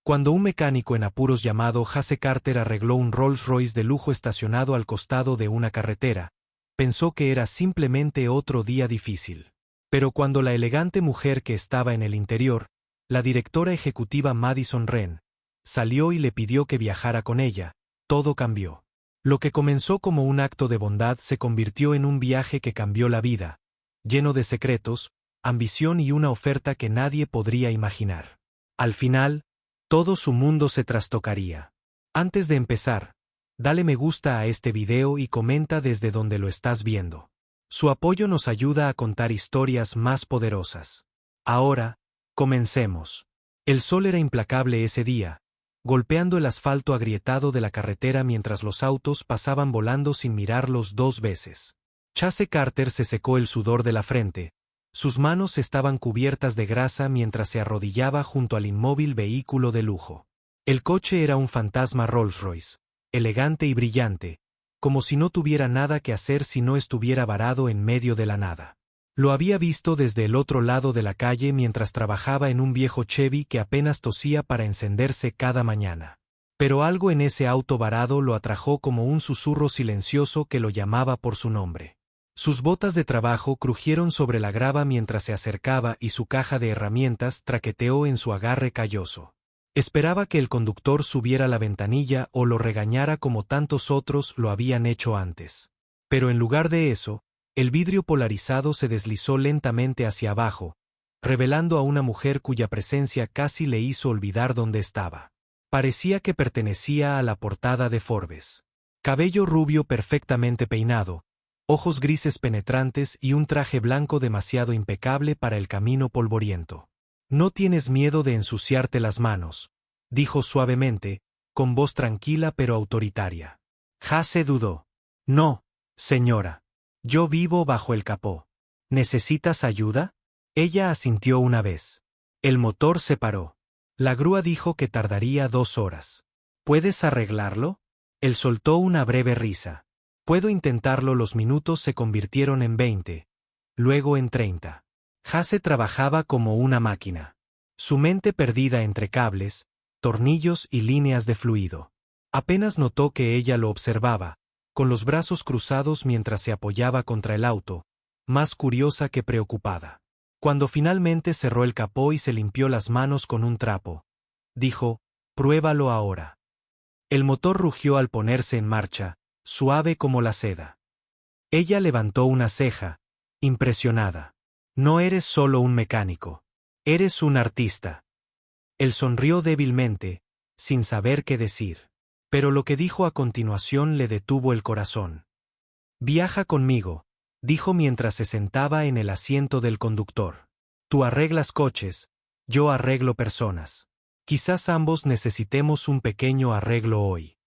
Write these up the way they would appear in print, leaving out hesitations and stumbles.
Cuando un mecánico en apuros llamado Hasse Carter arregló un Rolls Royce de lujo estacionado al costado de una carretera, pensó que era simplemente otro día difícil. Pero cuando la elegante mujer que estaba en el interior, la directora ejecutiva Madison Wren, salió y le pidió que viajara con ella, todo cambió. Lo que comenzó como un acto de bondad se convirtió en un viaje que cambió la vida, lleno de secretos, ambición y una oferta que nadie podría imaginar. Al final, todo su mundo se trastocaría. Antes de empezar, dale me gusta a este video y comenta desde donde lo estás viendo. Su apoyo nos ayuda a contar historias más poderosas. Ahora, comencemos. El sol era implacable ese día, golpeando el asfalto agrietado de la carretera mientras los autos pasaban volando sin mirarlos 2 veces. Hasse Carter se secó el sudor de la frente. Sus manos estaban cubiertas de grasa mientras se arrodillaba junto al inmóvil vehículo de lujo. El coche era un fantasma Rolls-Royce, elegante y brillante, como si no tuviera nada que hacer si no estuviera varado en medio de la nada. Lo había visto desde el otro lado de la calle mientras trabajaba en un viejo Chevy que apenas tosía para encenderse cada mañana. Pero algo en ese auto varado lo atrajo como un susurro silencioso que lo llamaba por su nombre. Sus botas de trabajo crujieron sobre la grava mientras se acercaba y su caja de herramientas traqueteó en su agarre calloso. Esperaba que el conductor subiera la ventanilla o lo regañara como tantos otros lo habían hecho antes. Pero en lugar de eso, el vidrio polarizado se deslizó lentamente hacia abajo, revelando a una mujer cuya presencia casi le hizo olvidar dónde estaba. Parecía que pertenecía a la portada de Forbes. Cabello rubio perfectamente peinado, ojos grises penetrantes y un traje blanco demasiado impecable para el camino polvoriento. «No tienes miedo de ensuciarte las manos», dijo suavemente, con voz tranquila pero autoritaria. Hasse dudó. «No, señora. Yo vivo bajo el capó. ¿Necesitas ayuda?» Ella asintió una vez. El motor se paró. La grúa dijo que tardaría 2 horas. ¿Puedes arreglarlo? Él soltó una breve risa. «Puedo intentarlo». Los minutos se convirtieron en 20, luego en 30. Hasse trabajaba como una máquina. Su mente perdida entre cables, tornillos y líneas de fluido. Apenas notó que ella lo observaba, con los brazos cruzados mientras se apoyaba contra el auto, más curiosa que preocupada. Cuando finalmente cerró el capó y se limpió las manos con un trapo, dijo: «Pruébalo ahora». El motor rugió al ponerse en marcha, suave como la seda. Ella levantó una ceja, impresionada. «No eres solo un mecánico. Eres un artista». Él sonrió débilmente, sin saber qué decir. Pero lo que dijo a continuación le detuvo el corazón. «Viaja conmigo», dijo mientras se sentaba en el asiento del conductor. «Tú arreglas coches, yo arreglo personas. Quizás ambos necesitemos un pequeño arreglo hoy».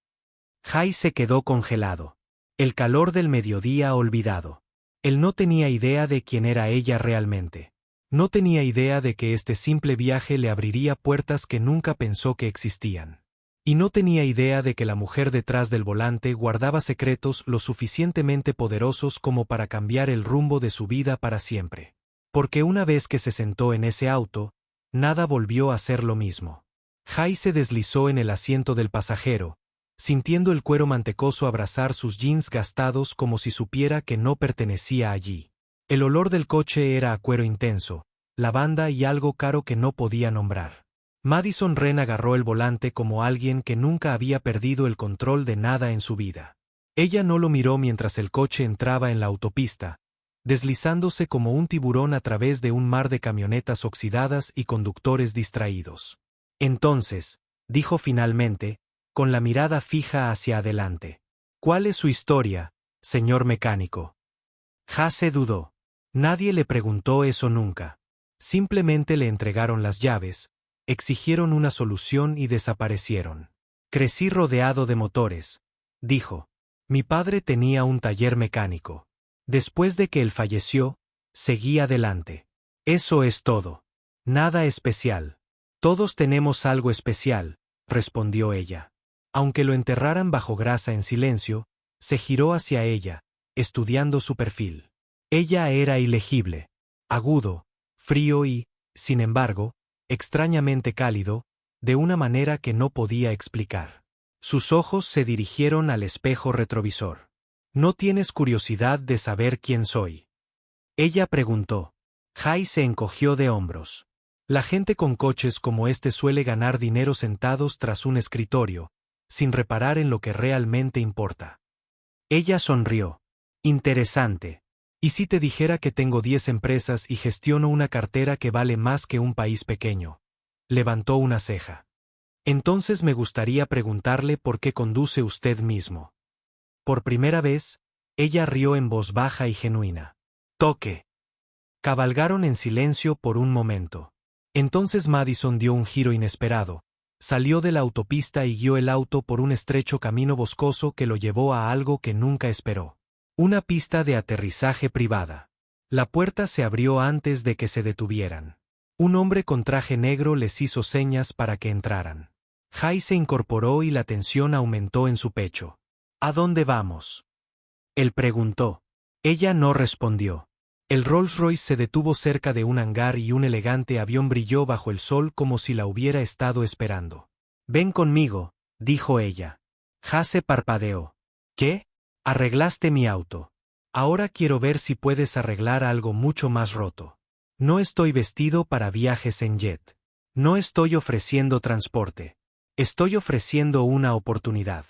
Jai se quedó congelado. El calor del mediodía olvidado. Él no tenía idea de quién era ella realmente. No tenía idea de que este simple viaje le abriría puertas que nunca pensó que existían. Y no tenía idea de que la mujer detrás del volante guardaba secretos lo suficientemente poderosos como para cambiar el rumbo de su vida para siempre. Porque una vez que se sentó en ese auto, nada volvió a ser lo mismo. Jai se deslizó en el asiento del pasajero, sintiendo el cuero mantecoso abrazar sus jeans gastados como si supiera que no pertenecía allí. El olor del coche era a cuero intenso, lavanda y algo caro que no podía nombrar. Madison Wren agarró el volante como alguien que nunca había perdido el control de nada en su vida. Ella no lo miró mientras el coche entraba en la autopista, deslizándose como un tiburón a través de un mar de camionetas oxidadas y conductores distraídos. «Entonces», dijo finalmente, con la mirada fija hacia adelante, «¿cuál es su historia, señor mecánico?» Hasse dudó. Nadie le preguntó eso nunca. Simplemente le entregaron las llaves, exigieron una solución y desaparecieron. «Crecí rodeado de motores», dijo. «Mi padre tenía un taller mecánico. Después de que él falleció, seguí adelante. Eso es todo. Nada especial». «Todos tenemos algo especial», respondió ella. Aunque lo enterraran bajo grasa en silencio, se giró hacia ella, estudiando su perfil. Ella era ilegible, agudo, frío y, sin embargo, extrañamente cálido, de una manera que no podía explicar. Sus ojos se dirigieron al espejo retrovisor. ¿No tienes curiosidad de saber quién soy?, ella preguntó. Jai se encogió de hombros. La gente con coches como este suele ganar dinero sentados tras un escritorio, sin reparar en lo que realmente importa. Ella sonrió. Interesante. ¿Y si te dijera que tengo 10 empresas y gestiono una cartera que vale más que un país pequeño? Levantó una ceja. Entonces me gustaría preguntarle por qué conduce usted mismo. Por primera vez, ella rió en voz baja y genuina. Toque. Cabalgaron en silencio por un momento. Entonces Madison dio un giro inesperado, salió de la autopista y guió el auto por un estrecho camino boscoso que lo llevó a algo que nunca esperó. Una pista de aterrizaje privada. La puerta se abrió antes de que se detuvieran. Un hombre con traje negro les hizo señas para que entraran. Jai se incorporó y la tensión aumentó en su pecho. ¿A dónde vamos?, él preguntó. Ella no respondió. El Rolls-Royce se detuvo cerca de un hangar y un elegante avión brilló bajo el sol como si la hubiera estado esperando. Ven conmigo, dijo ella. Jase parpadeó. ¿Qué? Arreglaste mi auto. Ahora quiero ver si puedes arreglar algo mucho más roto. No estoy vestido para viajes en jet. No estoy ofreciendo transporte. Estoy ofreciendo una oportunidad.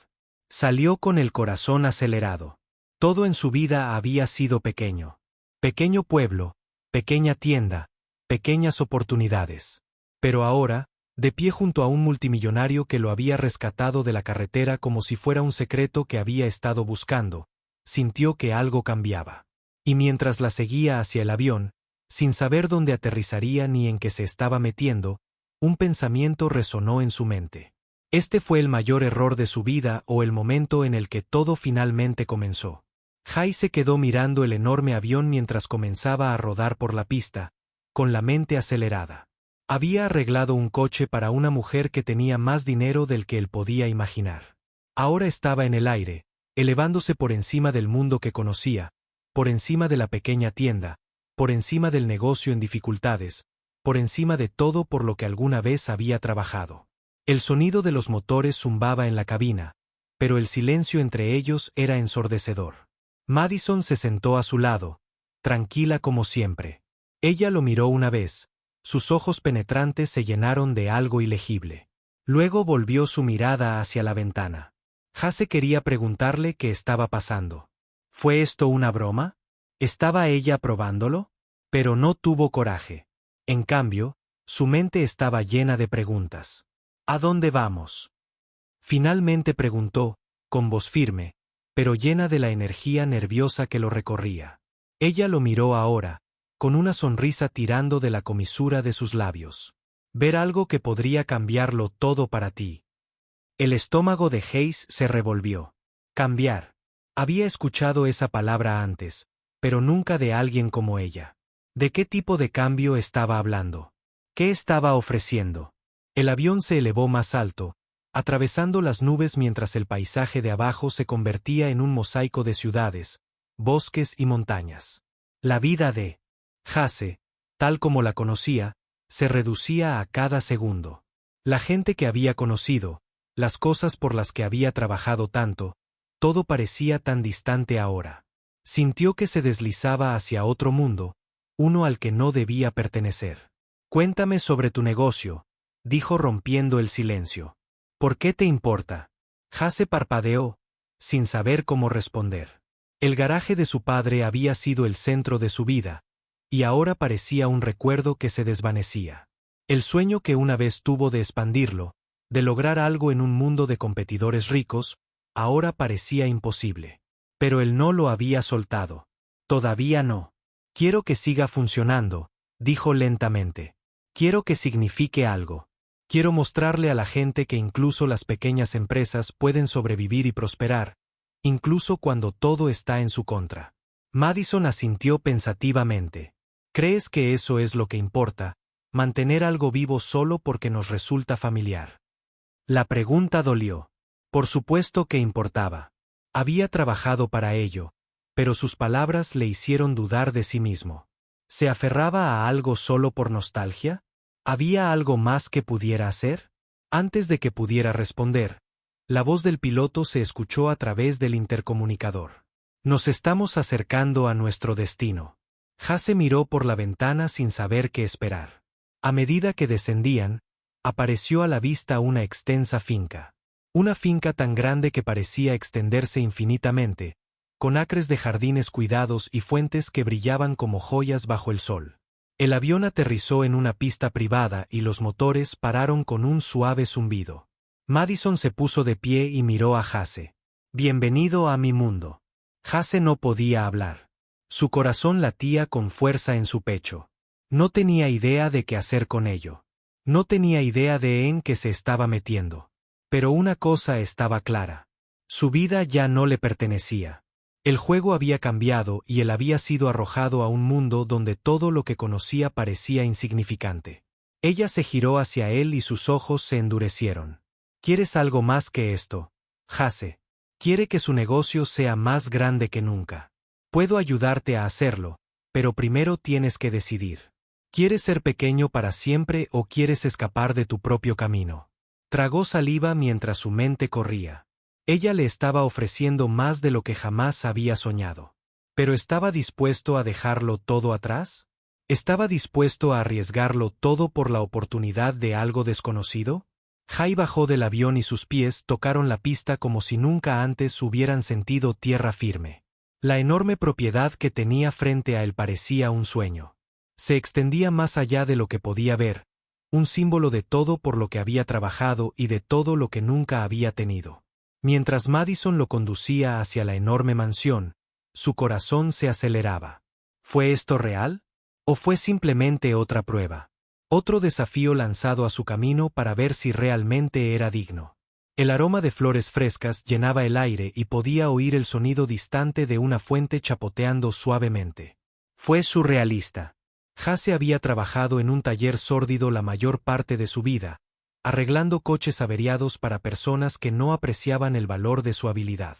Salió con el corazón acelerado. Todo en su vida había sido pequeño. Pequeño pueblo, pequeña tienda, pequeñas oportunidades. Pero ahora, de pie junto a un multimillonario que lo había rescatado de la carretera como si fuera un secreto que había estado buscando, sintió que algo cambiaba. Y mientras la seguía hacia el avión, sin saber dónde aterrizaría ni en qué se estaba metiendo, un pensamiento resonó en su mente. Este fue el mayor error de su vida o el momento en el que todo finalmente comenzó. Jai se quedó mirando el enorme avión mientras comenzaba a rodar por la pista, con la mente acelerada. Había arreglado un coche para una mujer que tenía más dinero del que él podía imaginar. Ahora estaba en el aire, elevándose por encima del mundo que conocía, por encima de la pequeña tienda, por encima del negocio en dificultades, por encima de todo por lo que alguna vez había trabajado. El sonido de los motores zumbaba en la cabina, pero el silencio entre ellos era ensordecedor. Madison se sentó a su lado, tranquila como siempre. Ella lo miró una vez, sus ojos penetrantes se llenaron de algo ilegible. Luego volvió su mirada hacia la ventana. Jase quería preguntarle qué estaba pasando. ¿Fue esto una broma? ¿Estaba ella probándolo? Pero no tuvo coraje. En cambio, su mente estaba llena de preguntas. ¿A dónde vamos?, finalmente preguntó, con voz firme, pero llena de la energía nerviosa que lo recorría. Ella lo miró ahora, con una sonrisa tirando de la comisura de sus labios. Ver algo que podría cambiarlo todo para ti. El estómago de Hayes se revolvió. Cambiar. Había escuchado esa palabra antes, pero nunca de alguien como ella. ¿De qué tipo de cambio estaba hablando? ¿Qué estaba ofreciendo? El avión se elevó más alto, atravesando las nubes mientras el paisaje de abajo se convertía en un mosaico de ciudades, bosques y montañas. La vida de Jase, tal como la conocía, se reducía a cada segundo. La gente que había conocido, las cosas por las que había trabajado tanto, todo parecía tan distante ahora. Sintió que se deslizaba hacia otro mundo, uno al que no debía pertenecer. Cuéntame sobre tu negocio, dijo rompiendo el silencio. ¿Por qué te importa? Jase parpadeó, sin saber cómo responder. El garaje de su padre había sido el centro de su vida, y ahora parecía un recuerdo que se desvanecía. El sueño que una vez tuvo de expandirlo, de lograr algo en un mundo de competidores ricos, ahora parecía imposible. Pero él no lo había soltado. Todavía no. Quiero que siga funcionando, dijo lentamente. Quiero que signifique algo. Quiero mostrarle a la gente que incluso las pequeñas empresas pueden sobrevivir y prosperar, incluso cuando todo está en su contra. Madison asintió pensativamente. ¿Crees que eso es lo que importa, mantener algo vivo solo porque nos resulta familiar? La pregunta dolió. Por supuesto que importaba. Había trabajado para ello, pero sus palabras le hicieron dudar de sí mismo. ¿Se aferraba a algo solo por nostalgia? ¿Había algo más que pudiera hacer? Antes de que pudiera responder, la voz del piloto se escuchó a través del intercomunicador. Nos estamos acercando a nuestro destino. Hase miró por la ventana sin saber qué esperar. A medida que descendían, apareció a la vista una extensa finca. Una finca tan grande que parecía extenderse infinitamente, con acres de jardines cuidados y fuentes que brillaban como joyas bajo el sol. El avión aterrizó en una pista privada y los motores pararon con un suave zumbido. Madison se puso de pie y miró a Hase. «Bienvenido a mi mundo». Hase no podía hablar. Su corazón latía con fuerza en su pecho. No tenía idea de qué hacer con ello. No tenía idea de en qué se estaba metiendo. Pero una cosa estaba clara. Su vida ya no le pertenecía. El juego había cambiado y él había sido arrojado a un mundo donde todo lo que conocía parecía insignificante. Ella se giró hacia él y sus ojos se endurecieron. «¿Quieres algo más que esto, Hase?» Quiere que su negocio sea más grande que nunca. Puedo ayudarte a hacerlo, pero primero tienes que decidir. ¿Quieres ser pequeño para siempre o quieres escapar de tu propio camino? Tragó saliva mientras su mente corría. Ella le estaba ofreciendo más de lo que jamás había soñado. ¿Pero estaba dispuesto a dejarlo todo atrás? ¿Estaba dispuesto a arriesgarlo todo por la oportunidad de algo desconocido? Jai bajó del avión y sus pies tocaron la pista como si nunca antes hubieran sentido tierra firme. La enorme propiedad que tenía frente a él parecía un sueño. Se extendía más allá de lo que podía ver, un símbolo de todo por lo que había trabajado y de todo lo que nunca había tenido. Mientras Madison lo conducía hacia la enorme mansión, su corazón se aceleraba. ¿Fue esto real? ¿O fue simplemente otra prueba? Otro desafío lanzado a su camino para ver si realmente era digno. El aroma de flores frescas llenaba el aire y podía oír el sonido distante de una fuente chapoteando suavemente. Fue surrealista. Hase había trabajado en un taller sórdido la mayor parte de su vida, arreglando coches averiados para personas que no apreciaban el valor de su habilidad.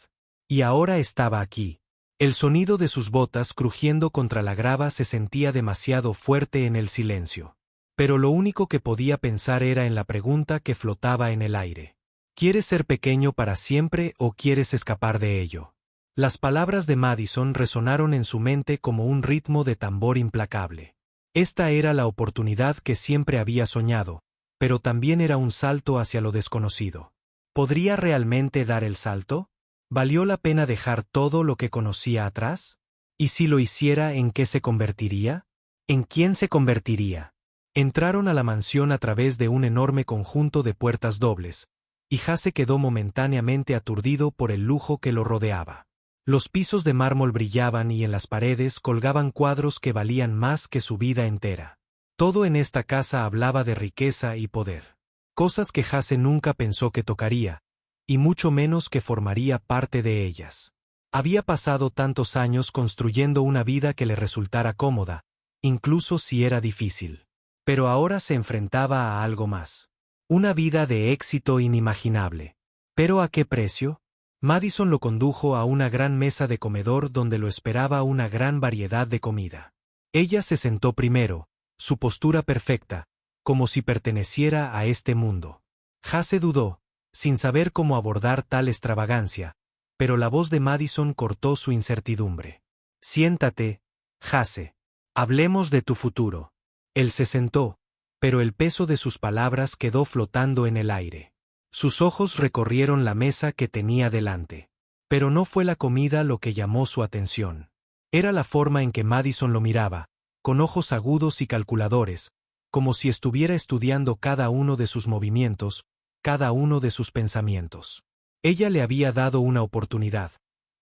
Y ahora estaba aquí. El sonido de sus botas crujiendo contra la grava se sentía demasiado fuerte en el silencio. Pero lo único que podía pensar era en la pregunta que flotaba en el aire. ¿Quieres ser pequeño para siempre o quieres escapar de ello? Las palabras de Madison resonaron en su mente como un ritmo de tambor implacable. Esta era la oportunidad que siempre había soñado, pero también era un salto hacia lo desconocido. ¿Podría realmente dar el salto? ¿Valió la pena dejar todo lo que conocía atrás? ¿Y si lo hiciera, en qué se convertiría? ¿En quién se convertiría? Entraron a la mansión a través de un enorme conjunto de puertas dobles, y Hase quedó momentáneamente aturdido por el lujo que lo rodeaba. Los pisos de mármol brillaban y en las paredes colgaban cuadros que valían más que su vida entera. Todo en esta casa hablaba de riqueza y poder. Cosas que Hase nunca pensó que tocaría, y mucho menos que formaría parte de ellas. Había pasado tantos años construyendo una vida que le resultara cómoda, incluso si era difícil. Pero ahora se enfrentaba a algo más. Una vida de éxito inimaginable. ¿Pero a qué precio? Madison lo condujo a una gran mesa de comedor donde lo esperaba una gran variedad de comida. Ella se sentó primero, su postura perfecta, como si perteneciera a este mundo. Hase dudó, sin saber cómo abordar tal extravagancia, pero la voz de Madison cortó su incertidumbre. «Siéntate, Hase. Hablemos de tu futuro». Él se sentó, pero el peso de sus palabras quedó flotando en el aire. Sus ojos recorrieron la mesa que tenía delante. Pero no fue la comida lo que llamó su atención. Era la forma en que Madison lo miraba, con ojos agudos y calculadores, como si estuviera estudiando cada uno de sus movimientos, cada uno de sus pensamientos. Ella le había dado una oportunidad,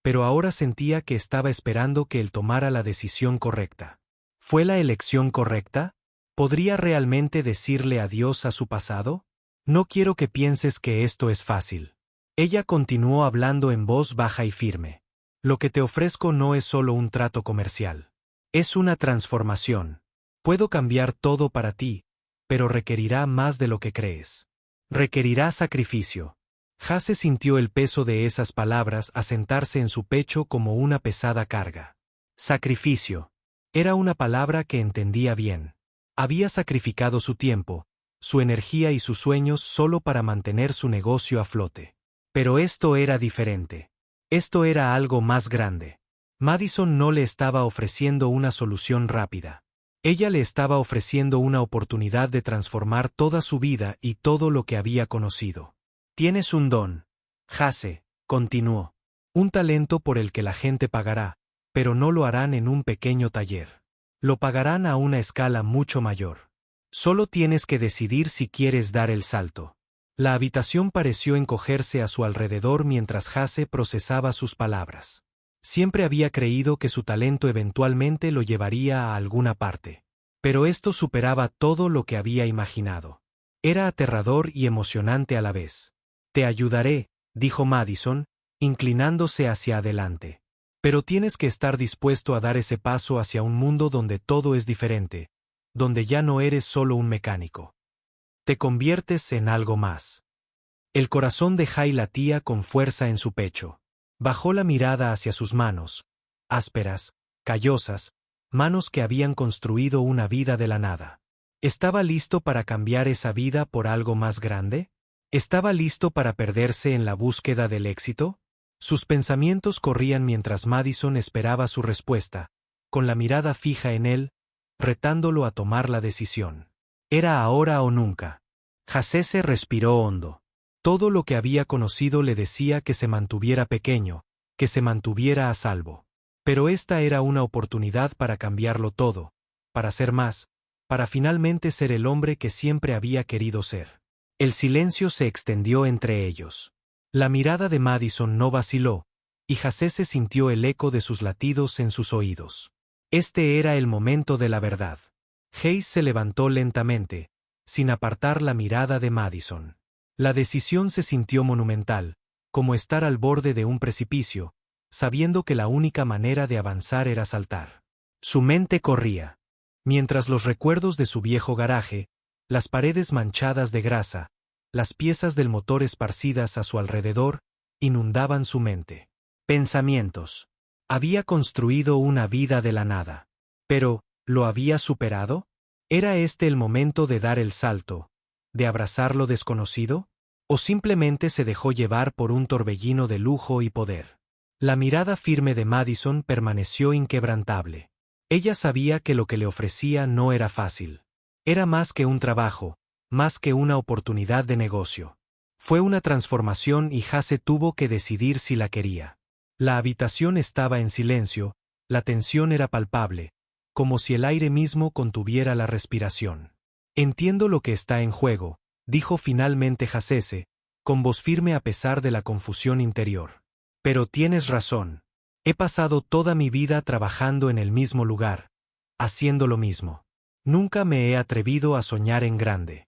pero ahora sentía que estaba esperando que él tomara la decisión correcta. ¿Fue la elección correcta? ¿Podría realmente decirle adiós a su pasado? No quiero que pienses que esto es fácil. Ella continuó hablando en voz baja y firme. Lo que te ofrezco no es solo un trato comercial. Es una transformación. Puedo cambiar todo para ti, pero requerirá más de lo que crees. Requerirá sacrificio. Hase sintió el peso de esas palabras asentarse en su pecho como una pesada carga. Sacrificio. Era una palabra que entendía bien. Había sacrificado su tiempo, su energía y sus sueños solo para mantener su negocio a flote. Pero esto era diferente. Esto era algo más grande. Madison no le estaba ofreciendo una solución rápida. Ella le estaba ofreciendo una oportunidad de transformar toda su vida y todo lo que había conocido. Tienes un don, Jace, continuó. Un talento por el que la gente pagará, pero no lo harán en un pequeño taller. Lo pagarán a una escala mucho mayor. Solo tienes que decidir si quieres dar el salto. La habitación pareció encogerse a su alrededor mientras Jace procesaba sus palabras. Siempre había creído que su talento eventualmente lo llevaría a alguna parte. Pero esto superaba todo lo que había imaginado. Era aterrador y emocionante a la vez. Te ayudaré, dijo Madison, inclinándose hacia adelante. Pero tienes que estar dispuesto a dar ese paso hacia un mundo donde todo es diferente, donde ya no eres solo un mecánico. Te conviertes en algo más. El corazón de Jai latía con fuerza en su pecho. Bajó la mirada hacia sus manos, ásperas, callosas, manos que habían construido una vida de la nada. ¿Estaba listo para cambiar esa vida por algo más grande? ¿Estaba listo para perderse en la búsqueda del éxito? Sus pensamientos corrían mientras Madison esperaba su respuesta, con la mirada fija en él, retándolo a tomar la decisión. Era ahora o nunca. Jace respiró hondo. Todo lo que había conocido le decía que se mantuviera pequeño, que se mantuviera a salvo. Pero esta era una oportunidad para cambiarlo todo, para ser más, para finalmente ser el hombre que siempre había querido ser. El silencio se extendió entre ellos. La mirada de Madison no vaciló, y Jace sintió el eco de sus latidos en sus oídos. Este era el momento de la verdad. Hayes se levantó lentamente, sin apartar la mirada de Madison. La decisión se sintió monumental, como estar al borde de un precipicio, sabiendo que la única manera de avanzar era saltar. Su mente corría. Mientras los recuerdos de su viejo garaje, las paredes manchadas de grasa, las piezas del motor esparcidas a su alrededor, inundaban su mente. Pensamientos. Había construido una vida de la nada. Pero, ¿lo había superado? ¿Era este el momento de dar el salto, de abrazar lo desconocido? ¿O simplemente se dejó llevar por un torbellino de lujo y poder? La mirada firme de Madison permaneció inquebrantable. Ella sabía que lo que le ofrecía no era fácil. Era más que un trabajo, más que una oportunidad de negocio. Fue una transformación y Jace tuvo que decidir si la quería. La habitación estaba en silencio, la tensión era palpable, como si el aire mismo contuviera la respiración. Entiendo lo que está en juego, dijo finalmente Jace, con voz firme a pesar de la confusión interior. Pero tienes razón. He pasado toda mi vida trabajando en el mismo lugar, haciendo lo mismo. Nunca me he atrevido a soñar en grande.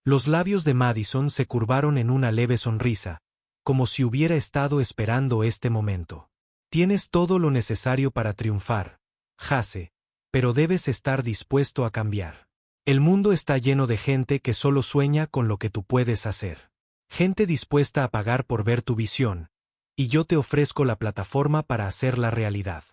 Los labios de Madison se curvaron en una leve sonrisa, como si hubiera estado esperando este momento. Tienes todo lo necesario para triunfar, Jace, pero debes estar dispuesto a cambiar. El mundo está lleno de gente que solo sueña con lo que tú puedes hacer. Gente dispuesta a pagar por ver tu visión, y yo te ofrezco la plataforma para hacerla realidad.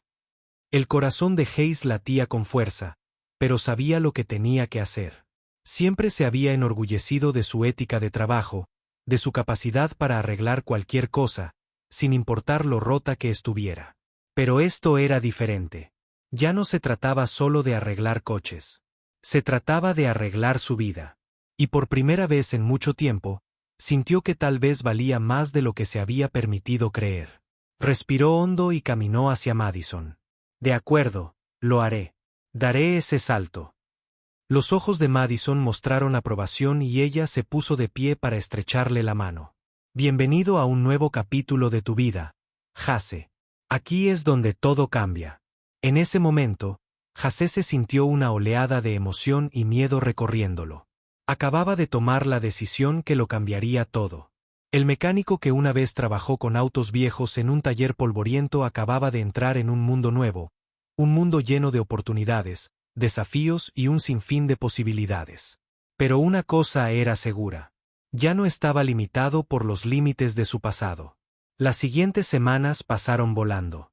El corazón de Hayes latía con fuerza, pero sabía lo que tenía que hacer. Siempre se había enorgullecido de su ética de trabajo, de su capacidad para arreglar cualquier cosa, sin importar lo rota que estuviera. Pero esto era diferente. Ya no se trataba solo de arreglar coches. Se trataba de arreglar su vida. Y por primera vez en mucho tiempo, sintió que tal vez valía más de lo que se había permitido creer. Respiró hondo y caminó hacia Madison. De acuerdo, lo haré. Daré ese salto. Los ojos de Madison mostraron aprobación y ella se puso de pie para estrecharle la mano. Bienvenido a un nuevo capítulo de tu vida, Jace. Aquí es donde todo cambia. En ese momento, Jace se sintió una oleada de emoción y miedo recorriéndolo. Acababa de tomar la decisión que lo cambiaría todo. El mecánico que una vez trabajó con autos viejos en un taller polvoriento acababa de entrar en un mundo nuevo, un mundo lleno de oportunidades, desafíos y un sinfín de posibilidades. Pero una cosa era segura. Ya no estaba limitado por los límites de su pasado. Las siguientes semanas pasaron volando.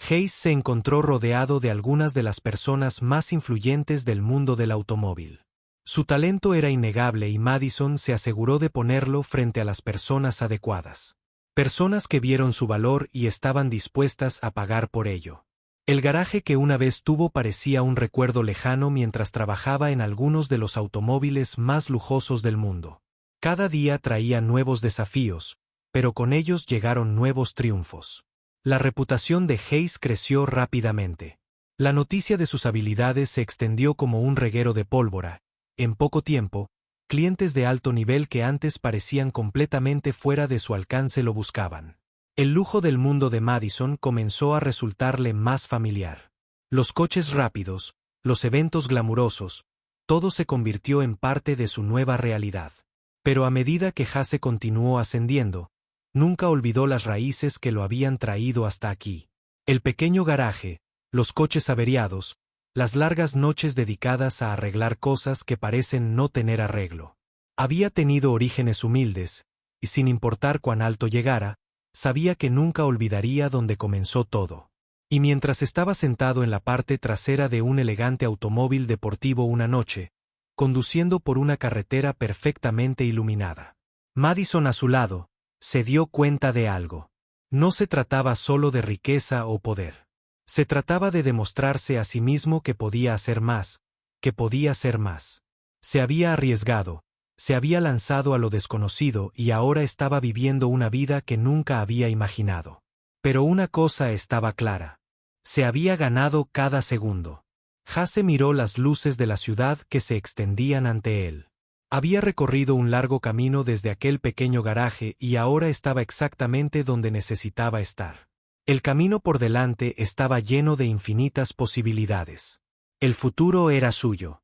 Hayes se encontró rodeado de algunas de las personas más influyentes del mundo del automóvil. Su talento era innegable y Madison se aseguró de ponerlo frente a las personas adecuadas. Personas que vieron su valor y estaban dispuestas a pagar por ello. El garaje que una vez tuvo parecía un recuerdo lejano mientras trabajaba en algunos de los automóviles más lujosos del mundo. Cada día traía nuevos desafíos, pero con ellos llegaron nuevos triunfos. La reputación de Hayes creció rápidamente. La noticia de sus habilidades se extendió como un reguero de pólvora. En poco tiempo, clientes de alto nivel que antes parecían completamente fuera de su alcance lo buscaban. El lujo del mundo de Madison comenzó a resultarle más familiar. Los coches rápidos, los eventos glamurosos, todo se convirtió en parte de su nueva realidad. Pero a medida que Hase continuó ascendiendo, nunca olvidó las raíces que lo habían traído hasta aquí. El pequeño garaje, los coches averiados, las largas noches dedicadas a arreglar cosas que parecen no tener arreglo. Había tenido orígenes humildes, y sin importar cuán alto llegara, sabía que nunca olvidaría dónde comenzó todo. Y mientras estaba sentado en la parte trasera de un elegante automóvil deportivo una noche, conduciendo por una carretera perfectamente iluminada, Madison a su lado, se dio cuenta de algo. No se trataba solo de riqueza o poder. Se trataba de demostrarse a sí mismo que podía hacer más, que podía ser más. Se había arriesgado, se había lanzado a lo desconocido y ahora estaba viviendo una vida que nunca había imaginado. Pero una cosa estaba clara. Se había ganado cada segundo. Hase miró las luces de la ciudad que se extendían ante él. Había recorrido un largo camino desde aquel pequeño garaje y ahora estaba exactamente donde necesitaba estar. El camino por delante estaba lleno de infinitas posibilidades. El futuro era suyo.